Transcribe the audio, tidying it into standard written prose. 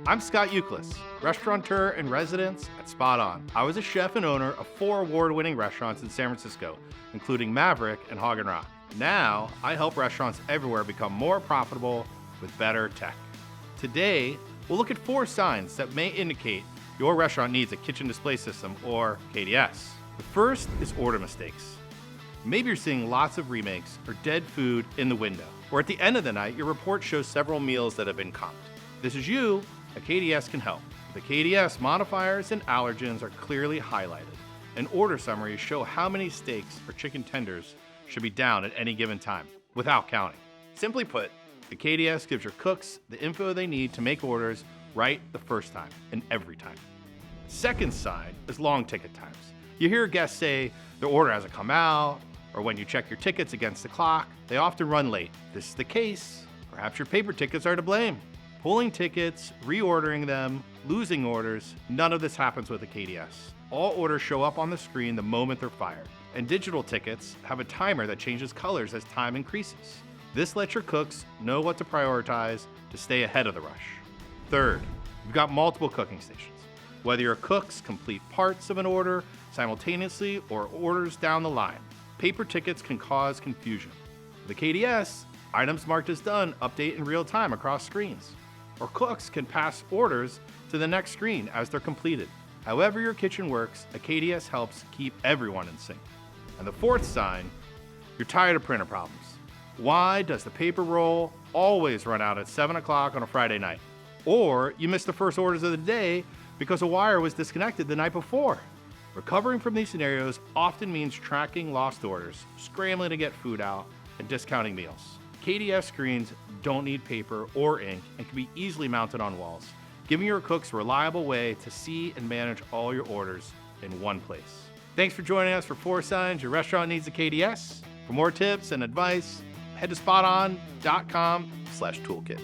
I'm Scott Youkilis, restaurateur in residence at Spot On. I was a chef and owner of 4 award-winning restaurants in San Francisco, including Maverick and Hog & Rock. Now, I help restaurants everywhere become more profitable with better tech. Today, we'll look at 4 signs that may indicate your restaurant needs a kitchen display system, or KDS. The first is order mistakes. Maybe you're seeing lots of remakes or dead food in the window, or at the end of the night, your report shows several meals that have been comped. If this is you, a KDS can help. The KDS modifiers and allergens are clearly highlighted, and order summaries show how many steaks or chicken tenders should be down at any given time, without counting. Simply put, the KDS gives your cooks the info they need to make orders right the first time and every time. Second sign is long ticket times. You hear guests say their order hasn't come out, or when you check your tickets against the clock, they often run late. If this is the case, perhaps your paper tickets are to blame. Pulling tickets, reordering them, losing orders, none of this happens with a KDS. All orders show up on the screen the moment they're fired, and digital tickets have a timer that changes colors as time increases. This lets your cooks know what to prioritize to stay ahead of the rush. Third, you've got multiple cooking stations. Whether your cooks complete parts of an order simultaneously or orders down the line, paper tickets can cause confusion. With the KDS, items marked as done update in real time across screens, or cooks can pass orders to the next screen as they're completed. However your kitchen works, a KDS helps keep everyone in sync. And the fourth sign, you're tired of printer problems. Why does the paper roll always run out at 7 o'clock on a Friday night? Or you missed the first orders of the day because a wire was disconnected the night before. Recovering from these scenarios often means tracking lost orders, scrambling to get food out, and discounting meals. KDS screens don't need paper or ink and can be easily mounted on walls, giving your cooks a reliable way to see and manage all your orders in one place. Thanks for joining us for 4 signs your restaurant needs a KDS. For more tips and advice, head to spoton.com/toolkit.